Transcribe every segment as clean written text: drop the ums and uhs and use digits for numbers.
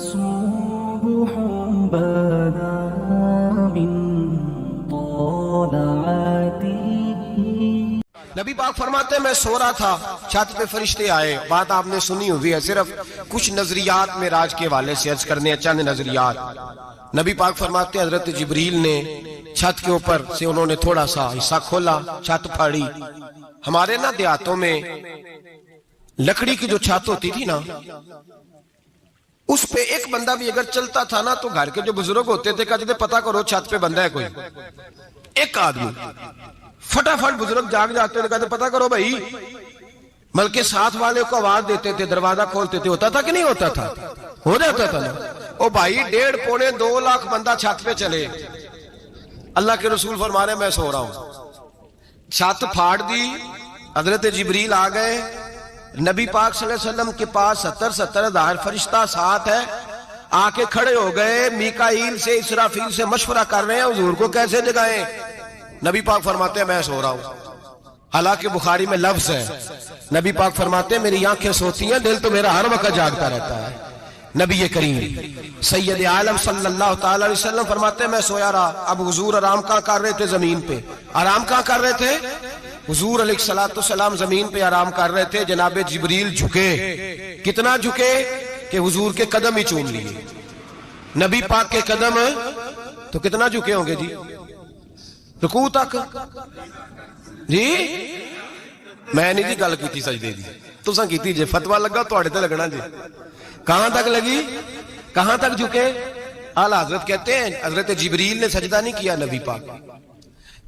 صبح بدا من طلعته. نبی پاک فرماتے ہیں میں سو رہا تھا، چھت پہ فرشتے آئے. بات آپ نے سنی ہوئی ہے، صرف کچھ نظریات میں راج کے حوالے سے عرض کرنے ہیں، چند نظریات. نبی پاک فرماتے ہیں حضرت جبریل نے چھت کے اوپر سے انہوں نے تھوڑا سا حصہ کھولا، چھت پھاڑی. ہمارے نا دیہاتوں میں لکڑی کی جو چھت ہوتی تھی نا، اس پہ ایک بندہ بھی اگر چلتا تھا نا تو گھر کے جو بزرگ ہوتے تھے کہتے تھے پتہ کرو چھت پہ بندہ ہے کوئی. ایک آدمی فٹافٹ بزرگ جاگ جاتے تھے، کہتے پتہ کرو بھائی. بلکہ ساتھ والے کو آواز دیتے تھے، دروازہ کھولتے تھے. ہوتا تھا کہ نہیں ہوتا تھا؟ ہو جاتا تھا نا. او بھائی 1.5 پونے 2 لاکھ بندہ چھت پہ چلے. اللہ کے رسول فرما رہے ہیں میں سو رہا ہوں. چھت پھاڑ دی، حضرت جبریل آ گئے. نبی پاک صلی اللہ علیہ وسلم کے پاس 70 ہزار فرشتہ ساتھ ہے. آ کے کھڑے ہو گئے، میکائیل سے اسرافیل سے مشورہ کر رہے ہیں حضور کو کیسے جگائیں. نبی پاک فرماتے ہیں میں سو رہا ہوں. حالانکہ بخاری میں لفظ ہے، نبی پاک فرماتے ہیں میری آنکھیں سوتی ہیں، دل تو میرا ہر وقت جاگتا رہتا ہے. نبی کریم سید عالم صلی اللہ تعالی علیہ وسلم فرماتے ہیں میں سویا رہا. اب حضور آرام کہاں کر رہے تھے؟ زمین پہ. آرام کہاں کر رہے تھے؟ حضور علیہ السلام زمین پہ آرام کر رہے تھے. جناب جبریل جھکے. کتنا جھکے کہ حضور کے قدم ہی چوم لیے. نبی پاک کے قدم تو کتنا جھکے ہوں گے جی؟ رکوع تک. جی میں نہیں جی گل کی سجدے دی، تساں کیتی جے. فتویٰ لگا تواڈے تے لگنا جی. کہاں تک لگی؟ کہاں تک جھکے؟ اعلیٰ حضرت کہتے ہیں حضرت جبریل نے سجدہ نہیں کیا نبی پاک.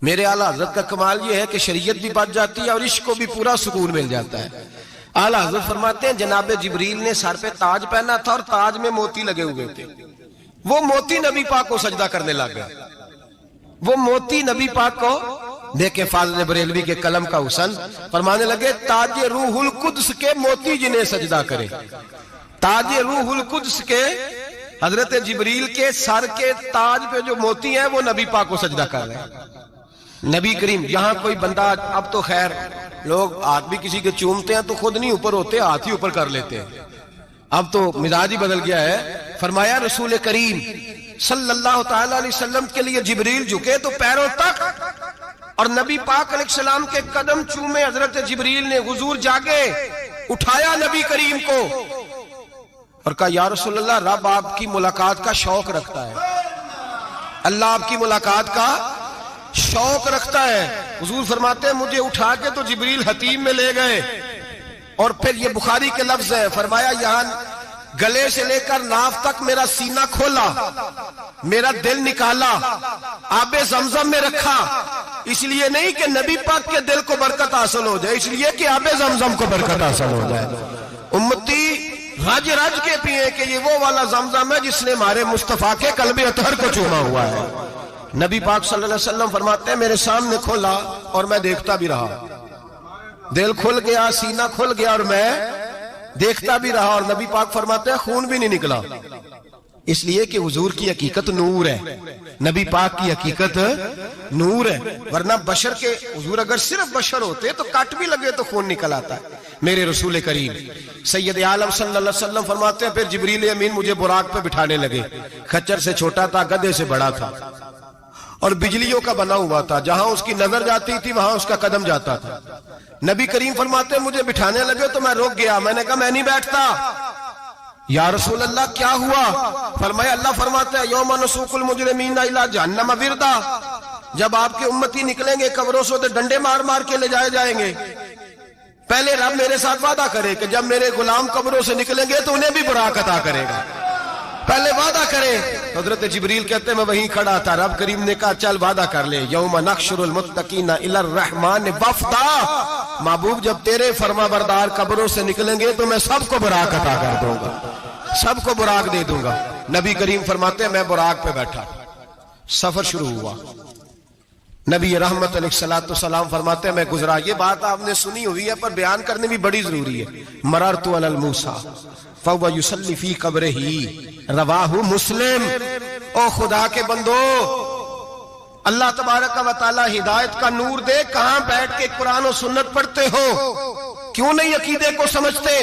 میرے اعلیٰ حضرت کا کمال یہ ہے کہ شریعت بھی بچ جاتی ہے اور عشق کو بھی پورا سکون مل جاتا ہے. اعلیٰ حضرت فرماتے ہیں جناب جبریل نے سر پہ تاج پہنا تھا اور تاج میں موتی لگے ہوئے تھے. وہ موتی نبی پاک کو سجدہ کرنے لگ گئے. وہ موتی نبی پاک کو دیکھیں. فاضل بریلوی کے قلم کا حسن فرمانے لگے تاج روح القدس کے موتی جنہیں سجدہ کرے. تاج روح القدس کے حضرت جبریل کے سر کے تاج پہ جو موتی ہیں وہ نبی پاک کو سجدہ کر رہے ہیں. نبی کریم یہاں کوئی بندہ، اب تو خیر لوگ ہاتھ بھی کسی کے چومتے ہیں تو خود نہیں اوپر ہوتے، ہاتھ ہی اوپر کر لیتے ہیں. اب تو مزاج ہی بدل گیا ہے. فرمایا رسول کریم صلی اللہ تعالی علیہ وسلم کے لیے جبریل جھکے تو پیروں تک، اور نبی پاک علیہ السلام کے قدم چومے. حضرت جبریل نے حضور جاگے، اٹھایا نبی کریم کو اور کہا یا رسول اللہ رب آپ کی ملاقات کا شوق رکھتا ہے. اللہ آپ کی ملاقات کا شوق رکھتا ہے. حضور فرماتے ہیں مجھے اٹھا کے تو جبریل حتیم میں لے گئے. اور پھر یہ بخاری کے لفظ ہے، فرمایا یہاں گلے سے لے کر ناف تک میرا سینہ کھولا، میرا دل نکالا، آب زمزم میں رکھا. اس لیے نہیں کہ نبی پاک کے دل کو برکت حاصل ہو جائے، اس لیے کہ آب زمزم کو برکت حاصل ہو جائے. امتی رج رج کے پیئے کہ یہ وہ والا زمزم ہے جس نے ہمارے مصطفیٰ کے قلب اطہر کو چوما ہوا ہے. نبی پاک صلی اللہ علیہ وسلم فرماتے ہیں میرے سامنے کھولا اور میں دیکھتا بھی رہا. دل کھل گیا، سینہ کھل گیا اور میں دیکھتا بھی رہا. اور نبی پاک فرماتے ہیں خون بھی نہیں نکلا، اس لیے کہ حضور کی حقیقت نور ہے. نبی پاک کی حقیقت نور ہے. ورنہ بشر کے حضور اگر صرف بشر ہوتے تو کٹ بھی لگے تو خون نکل آتا ہے. میرے رسول کریم سید عالم صلی اللہ علیہ وسلم فرماتے ہیں پھر جبریل امین مجھے براق پہ بٹھانے لگے. خچر سے چھوٹا تھا، گدھے سے بڑا تھا اور بجلیوں کا بنا ہوا تھا. جہاں اس کی نظر جاتی تھی وہاں اس کا قدم جاتا تھا. نبی کریم فرماتے ہیں مجھے بٹھانے لگے تو میں رک گیا. میں نے کہا میں نہیں بیٹھتا. یا رسول اللہ کیا ہوا؟ فرمایا اللہ فرماتا ہے یوم نسوق المجرمین الی جہنم وردا. جب آپ کے امتی نکلیں گے قبروں سے تو ڈنڈے مار مار کے لے جائے جائیں گے. پہلے رب میرے ساتھ وعدہ کرے کہ جب میرے غلام قبروں سے نکلیں گے تو انہیں بھی براق عطا کرے گا. پہلے وعدہ کرے. حضرت جبریل کہتے ہیں میں وہیں کھڑا تھا. رب کریم نے کہا چل وعدہ کر لے. یوم نحشر المتقین الی الرحمن وفدا. محبوب جب تیرے فرما بردار قبروں سے نکلیں گے تو میں سب کو براق عطا کر دوں گا، سب کو براق دے دوں گا. نبی کریم فرماتے ہیں میں براق پہ بیٹھا. سفر شروع ہوا. نبی رحمت علیہ السلام فرماتے ہیں میں گزرا. یہ بات آپ نے سنی ہوئی ہے پر بیان کرنے بھی بڑی ضروری ہے. مررت علی الموسیٰ فَهُوَ يُصَلِّ فِي قَبْرِهِ رواہ مسلم. او خدا کے بندو، اللہ تبارک و تعالی ہدایت کا نور دے. کہاں بیٹھ کے قرآن و سنت پڑھتے ہو؟ کیوں نہیں عقیدے کو سمجھتے؟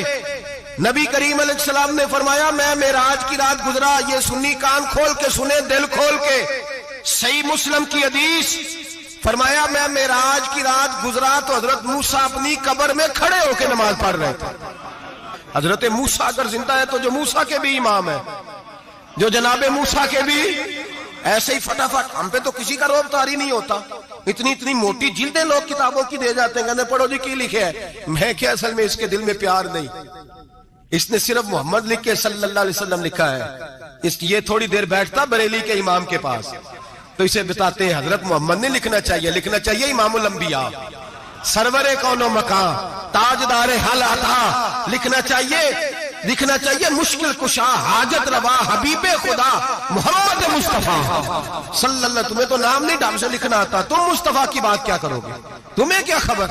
نبی کریم علیہ السلام نے فرمایا میں معراج کی رات گزرا، یہ سنی کان کھول کے سنے، دل کھول کے، صحیح مسلم کی حدیث، فرمایا میں معراج کی رات گزرا تو حضرت موسیٰ اپنی قبر میں کھڑے ہو کے نماز پڑھ رہے تھے۔ حضرت موسیٰ اگر زندہ ہے تو جو موسیٰ کے بھی امام ہے، جو جناب موسیٰ کے بھی ایسے ہی فٹافٹ، ہم پہ تو کسی کا روب طاری نہیں ہوتا، اتنی موٹی جلدیں لوگ کتابوں کی دے جاتے ہیں، کہتے ہیں پڑھو جی کی لکھے ہے، میں کیا اصل میں اس کے دل میں پیار نہیں، اس نے صرف محمد لکھ کے صلی اللہ علیہ وسلم لکھا ہے، یہ تھوڑی دیر بیٹھتا بریلی کے امام کے پاس تو اسے بتاتے ہیں حضرت محمد نے لکھنا چاہیے امام الانبیاء، سرور کون و مکان، تاجدار حل عطا، لکھنا چاہیے مشکل کشا، حاجت روا، حبیب خدا محمد مصطفیٰ صلی اللہ۔ تمہیں تو نام نہیں ڈھنگ سے لکھنا آتا، تم مصطفیٰ کی بات کیا کرو گے؟ تمہیں کیا خبر؟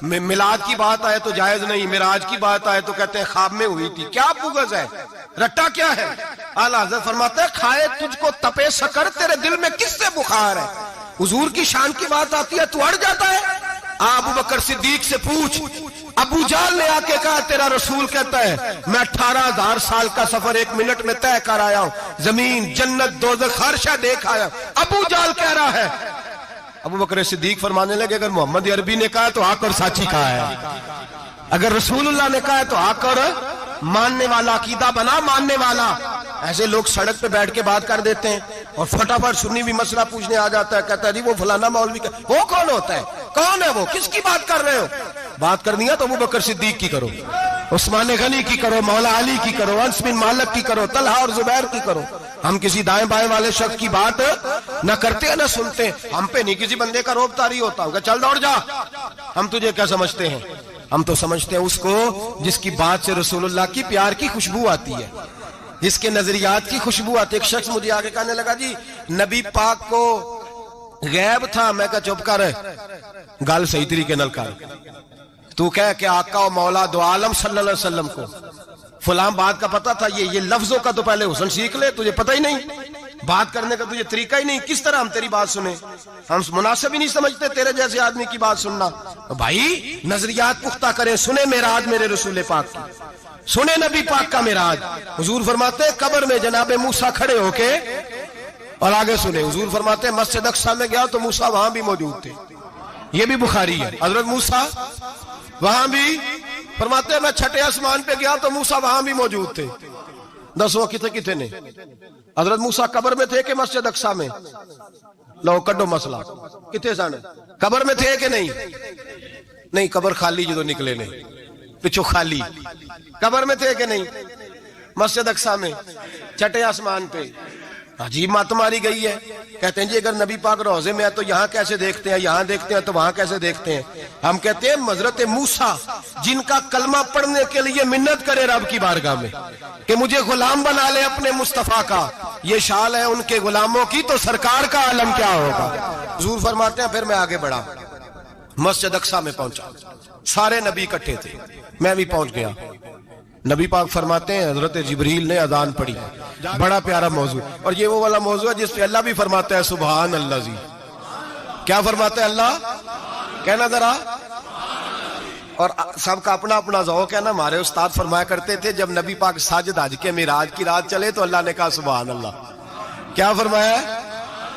میلاد کی بات آئے تو جائز نہیں، معراج کی بات آئے تو کہتے ہیں خواب میں ہوئی تھی، کیا بغض ہے، رٹا کیا ہے؟ اعلیٰ حضرت فرماتے ہیں کھائے تجھ کو تپے سکر، تیرے دل میں کس سے بخار ہے؟ حضور کی شان کی بات آتی ہے تو اڑ جاتا ہے۔ ابو بکر صدیق سے پوچھ، ابو جہل نے آ کے کہا تیرا رسول کہتا ہے میں 18,000 سال کا سفر 1 منٹ میں طے کر آیا ہوں، زمین جنت دوزخ ہر شے دیکھ آیا، ابو جہل کہہ رہا ہے۔ ابو بکر صدیق فرمانے لگے اگر محمد عربی نے کہا تو آ کر سچی کہا ہے، اگر رسول اللہ نے کہا ہے تو آ کر ماننے والا، عقیدہ بنا ماننے والا۔ ایسے لوگ سڑک پہ بیٹھ کے بات کر دیتے ہیں اور فٹافٹ سنی بھی مسئلہ پوچھنے آ جاتا ہے، کہتا ہے جی وہ فلانا مولوی کا، وہ کون ہوتا ہے، کون ہے وہ، کس کی بات کر رہے ہو؟ بات کرنی ہے تو ابو بکر صدیق کی کرو، عثمان غنی کی کرو، مولا علی کی کرو، انس بن مالک کی کرو، طلحہ اور زبیر کی کرو۔ ہم کسی دائیں بائیں والے شخص کی بات نہ کرتے نہ سنتے، ہم پہ نہیں کسی بندے کا روب طاری ہوتا ہوگا چل دوڑ جا، ہم تجھے کیا سمجھتے ہیں؟ ہم تو سمجھتے ہیں اس کو جس کی بات سے رسول اللہ کی پیار کی خوشبو آتی ہے، جس کے نظریات کی خوشبو آتی ہے۔ ایک شخص مجھے آگے کہنے لگا جی نبی پاک کو غیب تھا، میں کہا چپ کر، گل صحیح طریقے نال کر، تو کہہ کہ آقا و مولا دو عالم صلی اللہ علیہ وسلم کو فلاں بات کا پتہ تھا، یہ لفظوں کا تو پہلے حسن سیکھ لے، تجھے پتہ ہی نہیں، بات کرنے کا تجھے طریقہ ہی نہیں، کس طرح ہم تیری بات سنیں؟ ہم مناسب ہی نہیں سمجھتے تیرے جیسے آدمی کی بات سننا۔ بھائی نظریات پختہ کریں، سنیں معراج میرے رسول پاک کی، سنیں نبی پاک کا معراج۔ حضور فرماتے ہیں قبر میں جناب موسیٰ کھڑے ہو کے، اور آگے سنیں حضور فرماتے ہیں مسجد اقصیٰ میں گیا تو موسیٰ وہاں بھی موجود تھے، یہ بھی بخاری ہے، حضرت موسیٰ وہاں بھی، فرماتے ہیں میں چھٹے آسمان پہ گیا تو موسیٰ وہاں بھی موجود تھے۔ دسو کتنے نے حضرت موسیٰ قبر میں تھے کہ مسجد اقصیٰ میں؟ لو کڈو مسئلہ، کتنے سن قبر میں تھے کہ نہیں؟ قبر خالی جدو نکلے نے پچھو خالی، قبر میں تھے کہ نہیں؟ مسجد اقصیٰ میں چھٹے آسمان پہ۔ عجیب مات ماری گئی ہے، کہتے ہیں جی اگر نبی پاک روضے میں ہے تو یہاں کیسے دیکھتے ہیں، یہاں دیکھتے ہیں تو وہاں کیسے دیکھتے ہیں؟ ہم کہتے ہیں حضرت موسیٰ جن کا کلمہ پڑھنے کے لیے منت کرے رب کی بارگاہ میں کہ مجھے غلام بنا لے اپنے مصطفیٰ کا، یہ شال ہے ان کے غلاموں کی، تو سرکار کا عالم کیا ہوگا؟ حضور فرماتے ہیں پھر میں آگے بڑھا، مسجد اقصیٰ میں پہنچا، سارے نبی اکٹھے تھے، میں بھی پہنچ گیا۔ نبی پاک فرماتے ہیں حضرت جبریل نے اذان پڑھی، بڑا پیارا موضوع، اور یہ وہ والا موضوع ہے جس پہ اللہ بھی فرماتا ہے سبحان اللہ جی، کیا فرماتا ہے اللہ؟ کہنا ذرا، اور سب کا اپنا اپنا ذوق ہے نا۔ ہمارے استاد فرمایا کرتے تھے جب نبی پاک ساجد حج کے معراج کی رات چلے تو اللہ نے کہا سبحان اللہ، کیا فرمایا؟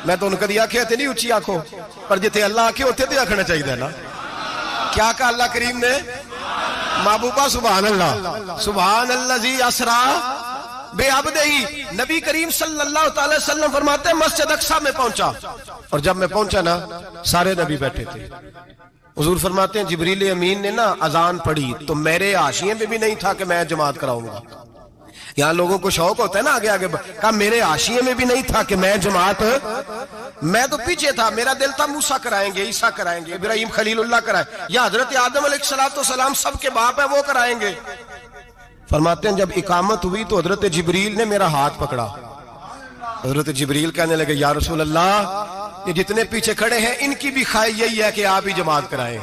میں تو ان کو دیا کہ نہیں اچھی آنکھوں پر جتنے اللہ آنکھیں ہوتے تھے آنکھنا چاہیے نا، کیا کہا اللہ کریم نے؟ محبوبہ سبحان اللہ، سبحان الذی اسرا بے عبدہی۔ نبی کریم صلی اللہ تعالی وسلم فرماتے ہیں مسجد اقصیٰ میں پہنچا، اور جب میں پہنچا نا سارے نبی بیٹھے تھے۔ حضور فرماتے ہیں جبریل امین نے نا اذان پڑھی تو میرے حاشیے میں بھی نہیں تھا کہ میں جماعت کراؤں گا، یہاں لوگوں کو شوق ہوتا ہے نا آگے آگے، کہا میرے حاشیے میں بھی نہیں تھا کہ میں جماعت، میں تو پیچھے تھا، میرا دل تھا موسیٰ کرائیں گے، عیسیٰ کرائیں گے، ابراہیم خلیل اللہ کرائیں، یا حضرت آدم علیہ السلام سب کے باپ ہے وہ کرائیں گے۔ فرماتے ہیں جب اقامت ہوئی تو حضرت جبریل نے میرا ہاتھ پکڑا، حضرت جبریل کہنے لگے یا رسول اللہ یہ جتنے پیچھے کھڑے ہیں ان کی بھی خواہش یہی ہے کہ آپ ہی جماعت کرائیں،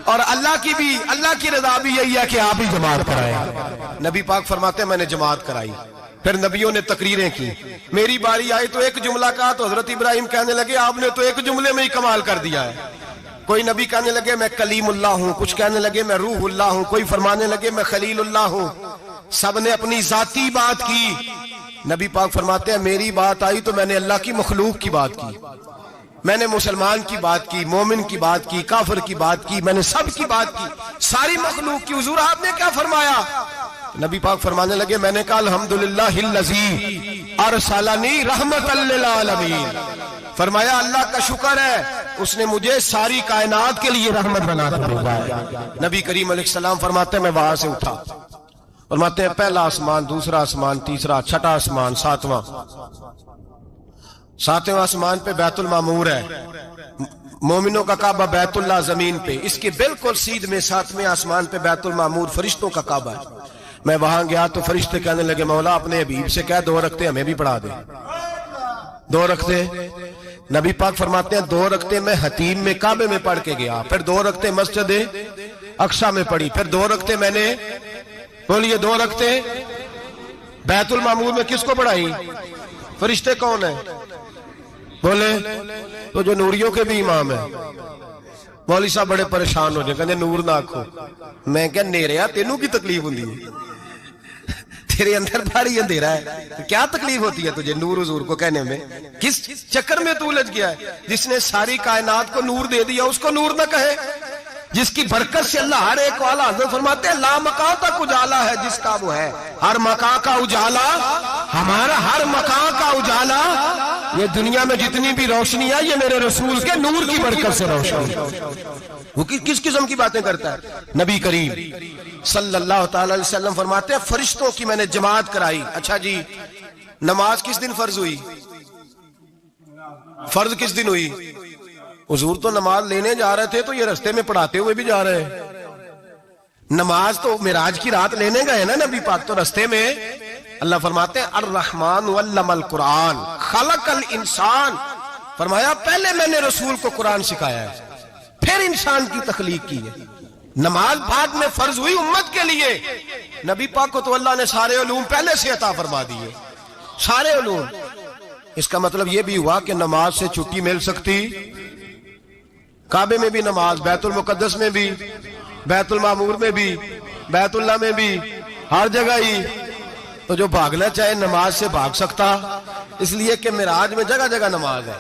اور اللہ کی رضا بھی یہی ہے کہ آپ ہی جماعت کرائیں۔ نبی پاک فرماتے ہیں میں نے جماعت کرائی، پھر نبیوں نے تقریریں کی، میری باری آئی تو ایک جملہ کہا تو حضرت ابراہیم کہنے لگے آپ نے تو ایک جملے میں ہی کمال کر دیا ہے، کوئی نبی کہنے لگے میں کلیم اللہ ہوں، کچھ کہنے لگے میں روح اللہ ہوں، کوئی فرمانے لگے میں خلیل اللہ ہوں، سب نے اپنی ذاتی بات کی۔ نبی پاک فرماتے ہیں میری بات آئی تو میں نے اللہ کی مخلوق کی بات کی، میں نے مسلمان کی بات کی، مومن کی بات کی، کافر کی بات کی، میں نے سب کی بات کی، ساری مخلوق کی۔ حضور آپ نے کیا فرمایا؟ نبی پاک فرمانے لگے میں نے کہا الحمدللہ الذی ارسلنی رحمت للعالمین، فرمایا اللہ کا شکر ہے اس نے مجھے ساری کائنات کے لیے رحمت بنا کر بھیجا ہے۔ نبی کریم علیہ السلام فرماتے ہیں میں وہاں سے اٹھا، فرماتے ہیں پہلا آسمان، دوسرا آسمان، تیسرا، چھٹا آسمان، ساتواں آسمان پہ بیت المعمور ہے، مومنوں کا کعبہ بیت اللہ زمین پہ، اس کے بالکل سیدھ میں ساتویں آسمان پہ بیت المعمور فرشتوں کا کعبہ ہے۔ میں وہاں گیا تو فرشتے کہنے لگے مولا اپنے حبیب سے کہہ 2 رکعتیں ہمیں بھی پڑھا دے، 2 رکعتیں۔ نبی پاک فرماتے ہیں 2 رکعتیں میں حتیم میں کعبے میں پڑھ کے گیا، پھر 2 رکعتیں مسجد اقصی میں پڑھی، پھر 2 رکعتیں میں نے، بولیے 2 رکعتیں بیت المعمور میں کس کو پڑھائی؟ فرشتے کون ہیں؟ بولے تو جو نوریوں کے بھی امام ہیں۔ مولوی صاحب بڑے پریشان ہو جائے، کہنے نور نہ آکھو۔ میں کہ نیریا تینوں کی تکلیف ہوندی ہے، تیرے اندر بھاری اندھیرا ہے، کیا تکلیف ہوتی ہے تجھے نور حضور کو کہنے میں؟ کس چکر میں تو الجھ گیا ہے؟ جس نے ساری کائنات کو نور دے دیا اس کو نور نہ کہے، جس کی برکت سے اللہ ہر ایک والا، حضرت فرماتے ہیں لا مکان تک اجالا ہے جس کا وہ ہے، ہر مکان کا اجالا ہمارا، ہر مکان کا اجالا، یہ دنیا میں جتنی بھی روشنی ہے یہ میرے رسول کے نور کی برکت سے روشنی۔ وہ کس قسم کی باتیں کرتا ہے؟ نبی کریم صلی اللہ تعالی علیہ وسلم فرماتے ہیں فرشتوں کی میں نے جماعت کرائی۔ اچھا جی نماز کس دن فرض ہوئی؟ فرض کس دن ہوئی؟ حضور تو نماز لینے جا رہے تھے تو یہ رستے میں پڑھاتے ہوئے بھی جا رہے ہیں۔ نماز تو معراج کی رات لینے گئے نا نبی پاک، تو رستے میں اللہ فرماتے ہیں الرحمن علم القرآن خلق الانسان، فرمایا پہلے میں نے رسول کو قرآن سکھایا ہے پھر انسان کی تخلیق کی ہے۔ نماز بعد میں فرض ہوئی امت کے لیے، نبی پاک کو تو اللہ نے سارے علوم پہلے سے عطا فرما دیے، سارے علوم۔ اس کا مطلب یہ بھی ہوا کہ نماز سے چھٹی مل سکتی، کعبے میں بھی نماز، بیت المقدس میں بھی، بیت المعمور میں بھی، بیت اللہ میں بھی، ہر جگہ ہی۔ تو جو بھاگنا چاہے نماز سے بھاگ سکتا، اس لیے کہ معراج میں جگہ جگہ نماز ہے،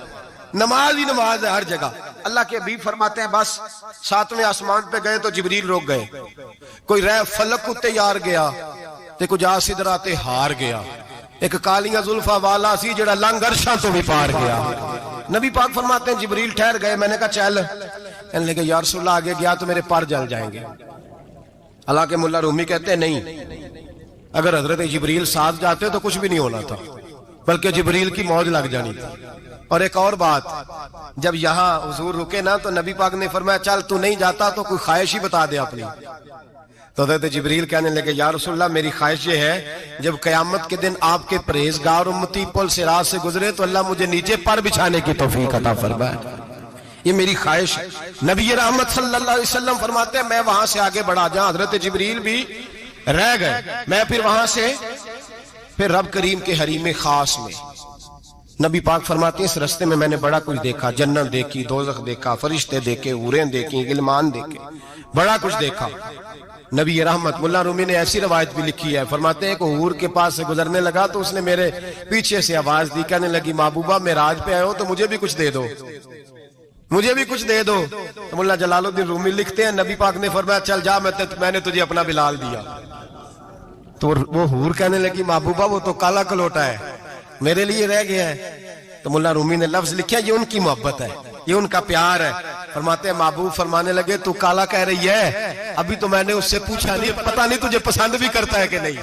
نماز ہی نماز ہے ہر جگہ۔ اللہ کے حبیب فرماتے ہیں بس 7ویں آسمان پہ گئے تو جبریل روک گئے، کوئی رہ فلک کو تیار گیا تے کچھ آ سدراتے ہار گیا، ایک کالیاں زلفا والا سی جڑا لنگ عرشاں تو بھی پار گیا۔ نبی پاک فرماتے ہیں جبریل ٹھہر گئے، میں نے کہا چل، کہنے لگے یا رسول اللہ آگے گیا تو میرے پر جل جائیں گے۔ اللہ کے ملا رومی کہتے ہیں نہیں، اگر حضرت جبریل ساتھ جاتے تو کچھ بھی نہیں ہونا تھا، بلکہ جبریل کی موج لگ جانی تھی۔ اور ایک اور بات، جب یہاں حضور رکے نا تو نبی پاک نے فرمایا چل تو نہیں جاتا تو کوئی خواہش ہی بتا دے اپنی۔ تو حضرت جبریل کہنے لگے یا رسول اللہ میری خواہش یہ ہے جب قیامت کے دن آپ کے پرہیزگار امتی پل صراط سے گزرے تو اللہ مجھے نیچے پر بچھانے کی توفیق عطا فرمائے، یہ میری خواہش ہے۔ نبی رحمت صلی اللہ علیہ وسلم فرماتے ہیں میں وہاں سے آگے بڑھا جاؤں، حضرت جبریل بھی رہ گئے، میں پھر وہاں سے پھر رب کریم کے حریم خاص میں۔ نبی پاک فرماتے ہیں اس رستے میں نے بڑا کچھ دیکھا، جنت دیکھی، دوزخ دیکھا، فرشتے دیکھے، حوریں دیکھی، غلمان دیکھے، بڑا کچھ دیکھا۔ نبی رحمت ملا رومی نے ایسی روایت بھی لکھی ہے، فرماتے ہیں کہ حور کے پاس سے گزرنے لگا تو اس نے میرے پیچھے سے آواز دی، کہنے لگی محبوبہ معراج پہ آئے ہو تو مجھے بھی کچھ دے دو، مجھے بھی کچھ دے دو۔ تو ملا جلال الدین رومی لکھتے ہیں نبی پاک نے فرمایا چل جا میں نے تجھے اپنا بلال دیا۔ تو وہ حور کہنے لگی محبوبہ وہ تو کالا کلوٹا ہے، میرے لیے رہ گیا ہے۔ تو ملا رومی نے لفظ لکھا یہ ان کی محبت ہے، یہ ان کا پیار ہے۔ فرماتے ہیں محبوب فرمانے لگے تو کالا کہہ رہی ہے، ابھی تو میں نے اس سے پوچھا نہیں، پتہ نہیں تجھے پسند بھی کرتا ہے کہ نہیں،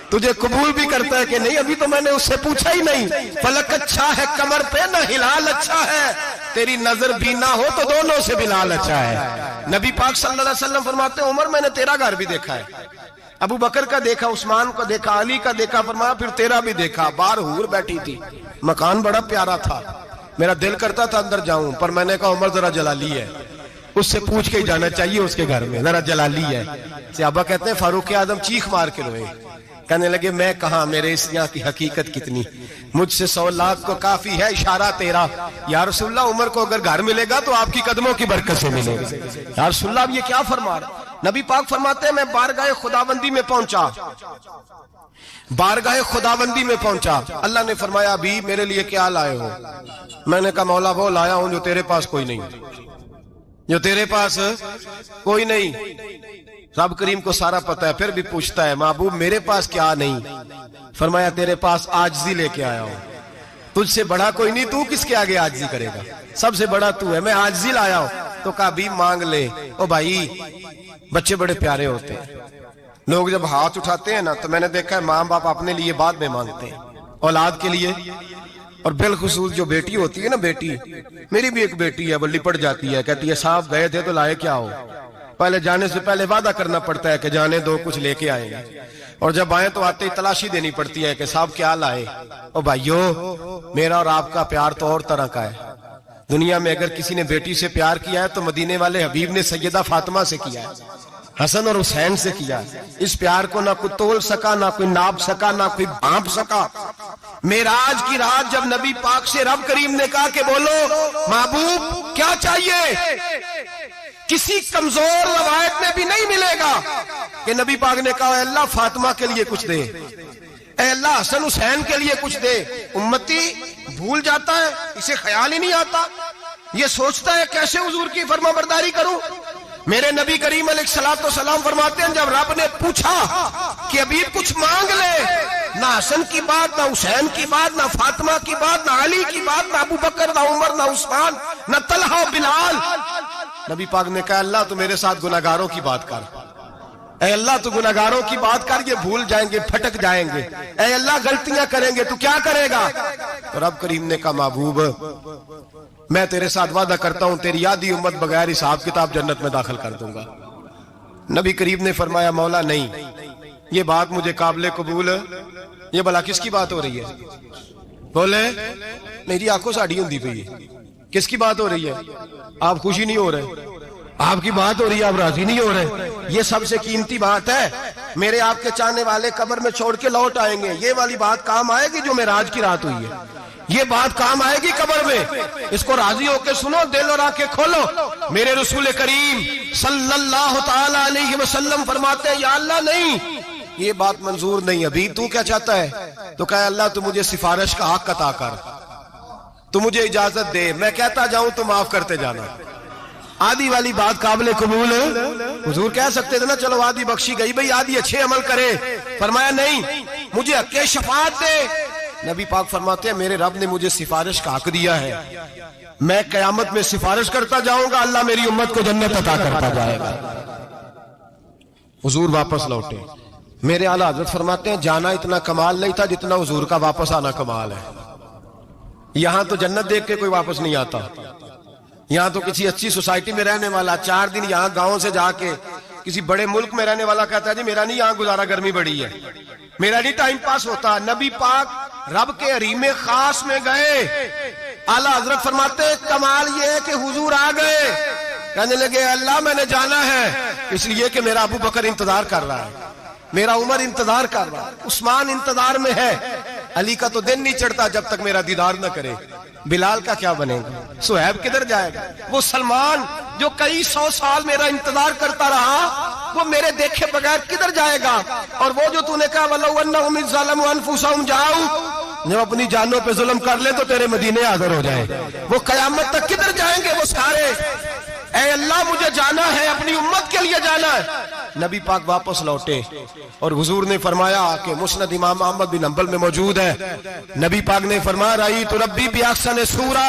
تجھے قبول بھی کرتا ہے کہ نہیں، ابھی تو میں نے اس سے پوچھا ہی نہیں۔ فلک اچھا ہے کمر پہ نہ ہلال اچھا ہے، تیری نظر بھی نہ ہو تو دونوں سے بلال اچھا ہے۔ نبی پاک صلی اللہ علیہ وسلم فرماتے ہیں عمر میں نے تیرا گھر بھی دیکھا ہے، ابو بکر کا دیکھا، عثمان کا دیکھا، علی کا دیکھا، فرمایا پھر تیرا بھی دیکھا۔ باہر حور بیٹھی تھی، مکان بڑا پیارا تھا، میرا دل کرتا تھا اندر جاؤں، پر میں نے کہا عمر ذرا جلالی ہے، اس سے پوچھ کے ہی جانا چاہیے اس کے گھر میں، ذرا جلالی ہے۔ صحابہ کہتے ہیں فاروق اعظم چیخ مار کے روئے، کہنے لگے میں کہاں، میرے اس یہاں کی حقیقت کتنی، مجھ سے 100 لاکھ کو کافی ہے اشارہ تیرا۔ یا رسول اللہ عمر کو اگر گھر ملے گا تو آپ کی قدموں کی برکت سے ملے گا۔ یا رسول اللہ اب یہ کیا فرما رہا؟ نبی پاک فرماتے ہیں میں بارگاہ خداوندی میں پہنچا، بارگاہ خداوندی میں پہنچا، اللہ نے فرمایا ابھی میرے لیے کیا لائے ہو؟ میں نے کہا مولا وہ لایا ہوں جو تیرے پاس کوئی نہیں، جو تیرے پاس کوئی نہیں۔ رب کریم کو سارا پتہ ہے، پھر بھی پوچھتا ہے محبوب میرے پاس کیا نہیں؟ فرمایا تیرے پاس عاجزی لے کے آیا ہوں، تجھ سے بڑا کوئی نہیں، تو کس کے آگے عاجزی کرے گا، سب سے بڑا تو ہے، میں عاجزی لایا ہوں۔ تو کہا بھی مانگ لے۔ او بھائی بچے بڑے پیارے ہوتے ہیں، لوگ جب ہاتھ اٹھاتے ہیں نا تو میں نے دیکھا ہے ماں باپ اپنے لیے بعد میں مانگتے ہیں، اولاد کے لیے، اور بالخصوص جو بیٹی ہوتی ہے نا، بیٹی میری بھی ایک بیٹی ہے، وہ لپٹ جاتی ہے، کہتی ہے صاحب گئے تھے تو لائے کیا ہو؟ پہلے جانے سے پہلے وعدہ کرنا پڑتا ہے کہ جانے دو کچھ لے کے آئیں گے، اور جب آئیں تو آتے ہی تلاشی دینی پڑتی ہے کہ صاحب کیا لائے۔ او بھائیو میرا اور آپ کا پیار تو اور طرح کا ہے، دنیا میں اگر کسی نے بیٹی سے پیار کیا ہے تو مدینے والے حبیب نے سیدہ فاطمہ سے کیا ہے، حسن اور حسین سے کیا۔ اس پیار کو نہ کوئی تول سکا، نہ کوئی ناپ سکا، نہ کوئی بھانپ سکا۔ معراج کی رات جب نبی پاک سے رب کریم نے کہا کہ بولو محبوب کیا چاہیے، کسی کمزور روایت میں بھی نہیں ملے گا کہ نبی پاک نے کہا اے اللہ فاطمہ کے لیے کچھ دے، اے اللہ حسن حسین کے لیے کچھ دے۔ امتی بھول جاتا ہے، اسے خیال ہی نہیں آتا، یہ سوچتا ہے کیسے حضور کی فرما برداری کروں۔ میرے نبی کریم علیہ الصلوۃ والسلام فرماتے ہیں جب رب نے پوچھا کہ ابھی کچھ مانگ لے، نہ حسن کی بات، نہ حسین کی بات، نہ فاطمہ کی بات، نہ علی کی بات، نہ ابو بکر، نہ عمر، نہ عثمان، نہ طلحہ و بلال، نبی پاک نے کہا اللہ تو میرے ساتھ گناہگاروں کی بات کر، اے اللہ تو گناہگاروں کی بات کر، یہ بھول جائیں گے، پھٹک جائیں گے، اے اللہ غلطیاں کریں گے تو کیا کرے گا؟ تو رب کریم نے کہا محبوب میں تیرے ساتھ وعدہ کرتا ہوں تیری آدھی امت بغیر حساب کتاب جنت میں داخل کر دوں گا۔ نبی کریم نے فرمایا مولا نہیں، یہ بات مجھے قابل قبول ہے، یہ بھلا کس کی بات ہو رہی ہے؟ بولے میری آنکھوں سے اڑی ہوندی پئی ہے، کس کی بات ہو رہی ہے؟ آپ خوشی نہیں ہو رہے، آپ کی بات ہو رہی ہے، آپ راضی نہیں ہو رہے، یہ سب سے قیمتی بات ہے، میرے آپ کے چاہنے والے قبر میں چھوڑ کے لوٹ آئیں گے، یہ والی بات کام آئے گی جو معراج کی رات ہوئی ہے، یہ بات کام آئے گی قبر میں، اس کو راضی ہو کے سنو، دل اور آنکھیں کھولو۔ میرے رسول کریم صلی اللہ تعالی علیہ وسلم فرماتے ہیں یا اللہ نہیں، یہ بات منظور نہیں، ابھی تو کیا چاہتا ہے؟ تو کہا اللہ تو مجھے سفارش کا حق عطا کر، تو مجھے اجازت دے، میں کہتا جاؤں تو معاف کرتے جانا۔ آدھی والی بات قابل قبول ہے، حضور کہہ سکتے تھے نا چلو آدھی بخشی گئی بھئی آدھی اچھے عمل کرے، فرمایا نہیں مجھے حق شفاعت دے۔ نبی پاک فرماتے ہیں میرے رب نے مجھے سفارش کا حق دیا ہے، میں قیامت میں سفارش کرتا جاؤں گا، اللہ میری امت کو جنت عطا کرتا جائے گا۔ حضور واپس لوٹے، میرے اعلیٰ حضرت فرماتے ہیں جانا اتنا کمال نہیں تھا جتنا حضور کا واپس آنا کمال ہے۔ یہاں تو جنت دیکھ کے کوئی واپس نہیں آتا، یہاں تو کسی اچھی سوسائٹی میں رہنے والا 4 دن یہاں گاؤں سے جا کے کسی بڑے ملک میں رہنے والا کہتا ہے جی میرا نہیں یہاں گزارا، گرمی بڑی ہے، میرا نہیں ٹائم پاس ہوتا۔ نبی پاک رب کے حریم خاص میں گئے، اعلیٰ حضرت فرماتے ہیں کمال یہ ہے کہ حضور آ گئے، کہنے لگے اللہ میں نے جانا ہے اس لیے کہ میرا ابو بکر انتظار کر رہا ہے، میرا عمر انتظار کر رہا ہے، عثمان انتظار میں ہے، علی کا تو دن نہیں چڑھتا جب تک میرا دیدار نہ کرے، بلال کا کیا بنے گا، صہیب کدھر جائے گا، وہ سلمان جو کئی 100 سال میرا انتظار کرتا رہا وہ میرے دیکھے بغیر کدھر جائے گا، اور وہ جو تو نے کہا وَلَوْ أَنَّهُمْ إِذْ ظَلَمُوا أَنفُسَهُمْ جَاءُوا، جب اپنی جانوں پہ ظلم کر لے تو تیرے مدینے حاضر ہو جائیں، وہ قیامت تک کدھر جائیں گے وہ سارے، اے اللہ مجھے جانا ہے، اپنی امت کے لیے جانا ہے۔ نبی پاک واپس لوٹے اور حضور نے فرمایا کہ مسند امام احمد بن حنبل میں موجود ہے، نبی پاک نے فرمایا رأیت ربی بأحسن صورہ،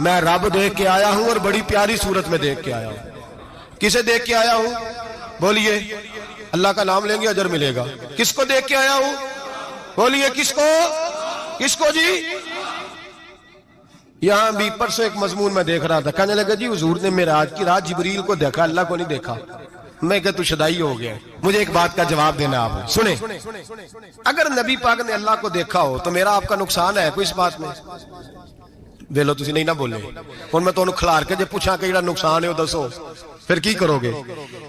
میں رب دیکھ کے آیا ہوں اور بڑی پیاری صورت میں دیکھ کے آیا ہوں۔ کسے دیکھ کے آیا ہوں؟ بولیے، اللہ کا نام لیں گے اجر ملے گا۔ کس کو دیکھ کے آیا ہوں؟ بولیے کس کو؟ کس کو جی؟ یہاں بھی پرسوں ایک مضمون میں دیکھ رہا تھا، کہنے لگا جی حضور نے معراج کی رات جبریل کو دیکھا، اللہ کو نہیں دیکھا۔ میں کہ تو شدائی ہو گیا، مجھے ایک بات کا جواب دینا آپ سنیں، اگر نبی پاک نے اللہ کو دیکھا ہو تو میرا آپ کا نقصان ہے کوئی اس بات میں؟ ویلو تسی نہیں نہ بولے، اور میں تو کھلار کے جب پوچھا کہ جڑا نقصان ہے وہ دسو، پھر کی کرو گے؟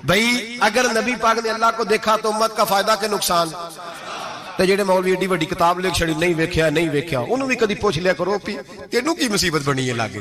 بھئی اگر نبی پاک نے اللہ کو دیکھا تو امت کا فائدہ کہ نقصان؟ ਤੇ ਜਿਹੜੇ ਮੌਲਵੀ ਏਡੀ ਵੱਡੀ ਕਿਤਾਬ ਲਿਖ ਛੜੀ ਨਹੀਂ ਵੇਖਿਆ ਨਹੀਂ ਵੇਖਿਆ, ਉਹਨੂੰ ਵੀ ਕਦੀ ਪੁੱਛ ਲਿਆ ਕਰੋ ਵੀ ਤੈਨੂੰ ਕੀ ਮੁਸੀਬਤ ਬਣੀ ਹੈ ਲਾਗੇ,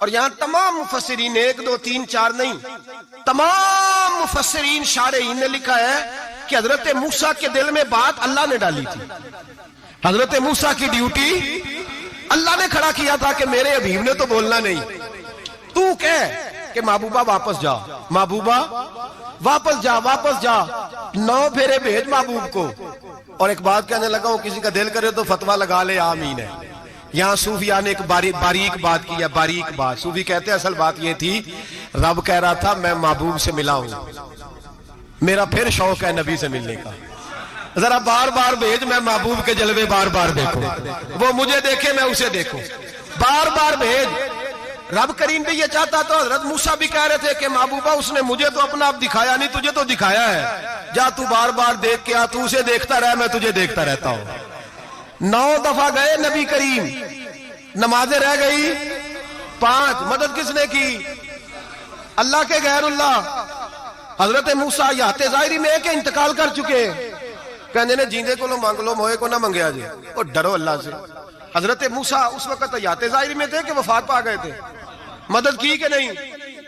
اور یہاں تمام مفسرین، 1 2 3 4 نہیں، تمام مفسرین شارحین نے لکھا ہے کہ حضرت موسیٰ کے دل میں بات اللہ نے ڈالی تھی. حضرت موسیٰ کی ڈیوٹی اللہ نے کھڑا کیا تھا کہ میرے حبیب نے تو بولنا نہیں، تو کہہ کہ محبوبہ واپس جا، محبوبہ واپس جا، واپس جا، 9 پھیرے بھیج محبوب کو. اور ایک بات کہنے لگا ہوں، کسی کا دل کرے تو فتویٰ لگا لے، آمین ہے. یہاں صوفیاء نے ایک باریک بات کی ہے، باریک بات. صوفی کہتے ہیں اصل بات یہ تھی، رب کہہ رہا تھا میں محبوب سے ملا ہوں، میرا پھر شوق ہے نبی سے ملنے کا، ذرا بار بار بھیج، میں محبوب کے جلوے بار بار دیکھوں، وہ مجھے دیکھے میں اسے دیکھوں، بار بار بھیج. رب کریم بھی یہ چاہتا تو حضرت موسیٰ بھی کہہ رہے تھے کہ محبوبہ اس نے مجھے تو اپنا آپ دکھایا نہیں، تجھے تو دکھایا ہے، جا تو بار بار دیکھ کے آ، تو اسے دیکھتا رہ، میں تجھے دیکھتا رہتا ہوں. 9 دفعہ گئے نبی کریم، نمازیں رہ گئی 5. مدد کس نے کی؟ اللہ کے غیر اللہ. حضرت موسیٰ یات ظاہری میں کہ انتقال کر چکے، کہنے نے جیندے کو لو مانگ لو، موئے کو نہ منگیا جی، اور ڈرو اللہ سے. حضرت موسیٰ اس وقت یات ظاہری میں تھے کہ وفات پا گئے تھے، مدد کی کہ نہیں؟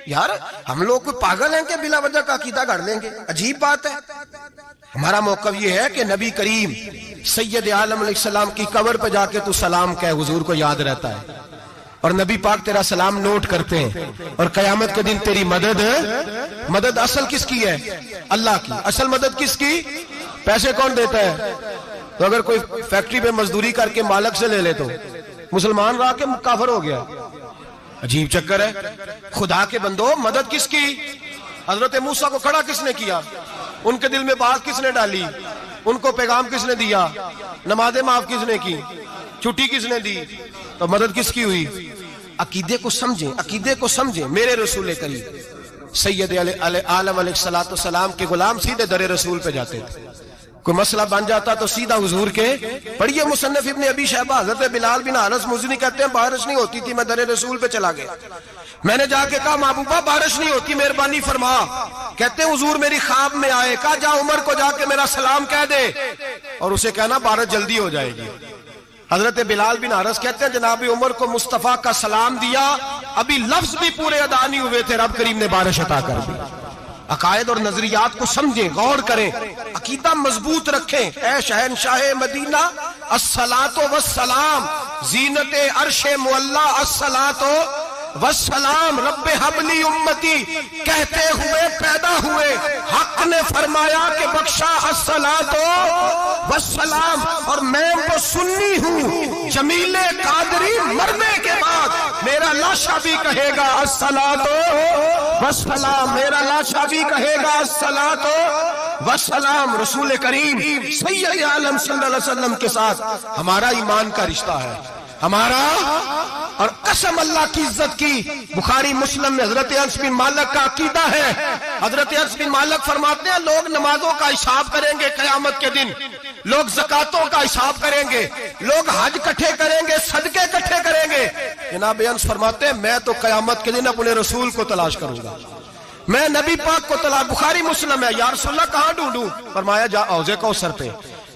یار ہم لوگ کوئی پاگل ہیں کہ بلا وجہ کا عقیدہ گھڑ لیں گے؟ عجیب بات ہے. ہمارا موقف یہ ہے کہ نبی کریم سید عالم علیہ السلام کی قبر پہ جا کے تو سلام کہے، حضور کو یاد رہتا ہے، اور نبی پاک تیرا سلام نوٹ کرتے ہیں. اور قیامت کے دن تیری مدد اصل کس کی ہے؟ اللہ کی. اصل مدد کس کی؟ پیسے کون دیتا ہے؟ تو اگر کوئی فیکٹری پہ مزدوری کر کے مالک سے لے لے تو مسلمان رہا کے کافر ہو گیا. عجیب چکر ہے. خدا کے بندو، مدد کس کی؟ حضرت موسیٰ کو کھڑا کس نے کیا؟ ان کے دل میں بات کس نے ڈالی؟ ان کو پیغام کس نے دیا؟ نمازیں معاف کس نے کی؟ چھٹی کس نے دی؟ تو مدد کس کی ہوئی؟ عقیدے کو سمجھیں، عقیدے کو سمجھیں. میرے رسول کریم سید عالم علیہ السلام کے غلام سیدھے در رسول پہ جاتے تھے. کوئی مسئلہ بن جاتا تو سیدھا حضور کے. پڑھیے مصنف ابن ابی شیبہ، حضرت بلال بن انس مزنی کہتے ہیں بارش نہیں ہوتی تھی، میں در رسول پہ چلا گیا، میں نے جا کے کہا محبوبہ بارش نہیں ہوتی، مہربانی فرما. کہتے ہیں حضور میری خواب میں آئے، کہا جا عمر کو جا کے میرا سلام کہہ دے اور اسے کہنا بارش جلدی ہو جائے گی. حضرت بلال بن حارث کہتے ہیں جناب عمر کو مصطفیٰ کا سلام دیا، ابھی لفظ بھی پورے ادا نہیں ہوئے تھے، رب کریم نے بارش عطا کر دی. عقائد اور نظریات کو سمجھیں، غور کریں، عقیدہ مضبوط رکھیں. اے شہنشاہ مدینہ الصلاۃ والسلام، زینت عرش معلی الصلاۃ والسلام، رب حبلی امتی کہتے ہوئے پیدا ہوئے، حق نے فرمایا کہ بخشا الصلاۃ والسلام. اور میں وہ سنی ہوں، جمیل قادری مرنے کے بعد میرا لاشا بھی کہے گا الصلاۃ والسلام، میرا لاشا بھی کہے گا الصلاۃ والسلام. رسول کریم سید عالم صلی اللہ علیہ وسلم کے ساتھ ہمارا ایمان کا رشتہ ہے، ہمارا. اور قسم اللہ کی عزت کی، بخاری مسلم میں حضرت انس بن مالک کا عقیدہ ہے. حضرت انس بن مالک فرماتے ہیں لوگ نمازوں کا حساب کریں گے قیامت کے دن، لوگ زکاتوں کا حساب کریں گے، لوگ حج اکٹھے کریں گے، صدقے اکٹھے کریں گے. جناب انس فرماتے ہیں میں تو قیامت کے دن اپنے رسول کو تلاش کروں گا، میں نبی پاک کو تلاش. بخاری مسلم ہے. یا رسول اللہ کہاں ڈھونڈوں؟ فرمایا جا حوض کوثر پہ،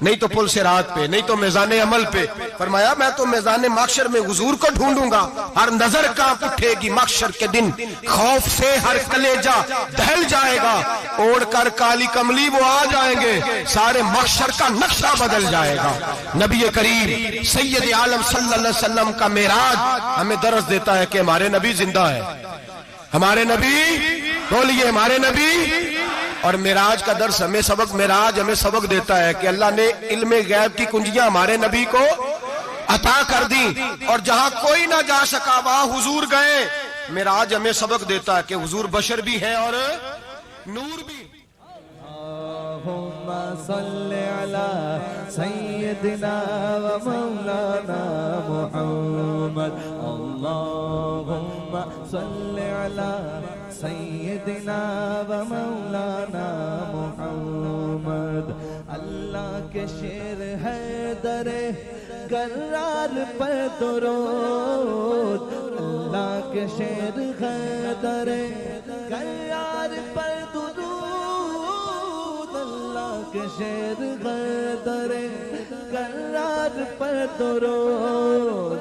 نہیں تو پل صراط پہ، نہیں تو میزان عمل پہ. فرمایا میں تو میزان محشر میں حضور کو ڈھونڈوں گا. ہر نظر کانپ اٹھے گی محشر کے دن، خوف سے ہر کلیجہ دہل جائے گا، اوڑھ کر کالی کملی وہ آ جائیں گے، سارے محشر کا نقشہ بدل جائے گا. نبی کریم سید عالم صلی اللہ علیہ وسلم کا معراج ہمیں درس دیتا ہے کہ ہمارے نبی زندہ ہے، ہمارے نبی، بولیے ہمارے نبی. اور معراج کا درس ہمیں سبق دیتا ہے کہ اللہ نے علم غیب کی کنجیاں ہمارے نبی کو عطا کر دی، اور جہاں کوئی نہ جا سکا وہاں حضور گئے. معراج ہمیں سبق دیتا ہے کہ حضور بشر بھی ہے اور نور بھی. اللہم صلی علی سیدنا و مولانا محمد، اللہم صلی علی سیدنا و مولانا محمد. اللہ کے شیر ہے در کرار پر درود، اللہ کے شیر ہے در کرار پر درود، اللہ کے شیر ہے در کرار پر درود.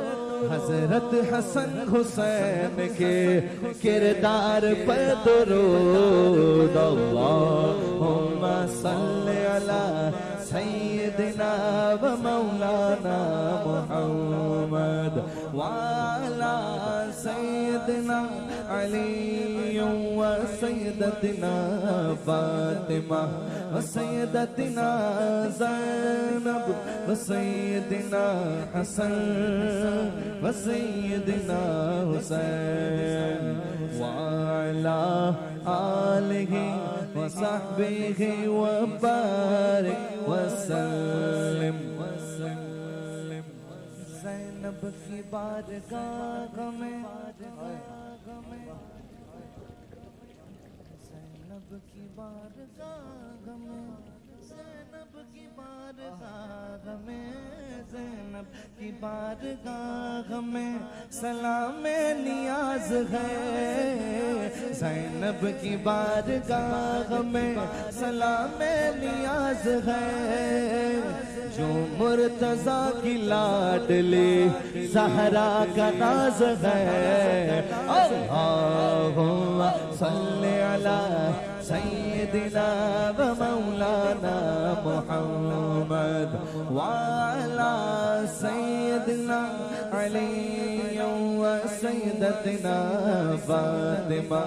حضرت حسن حسین کے کردار پر درود اللہم صلی علی سیدنا و مولانا محمد وعلی سیدنا علی و سیدتنا فاطمہ و سیدتنا زینب و سیدنا حسن و سیدنا حسین وعلی آلہ و صحبہ و بارک وسلم زینب کی بارگاہ میں زینب کی بارگاہ میں زینب کی بارگاہ میں زینب کی بارگاہ میں سلام نیاز ہے زینب کی بارگاہ میں سلام نیاز ہے جو مرتضیٰ کی لاڈلی زہرا کا ناز ہے اللہم صلی علی سیدنا و مولانا محمد وعلی سیدنا علی و سیدتنا فاطمہ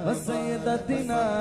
و سیدتنا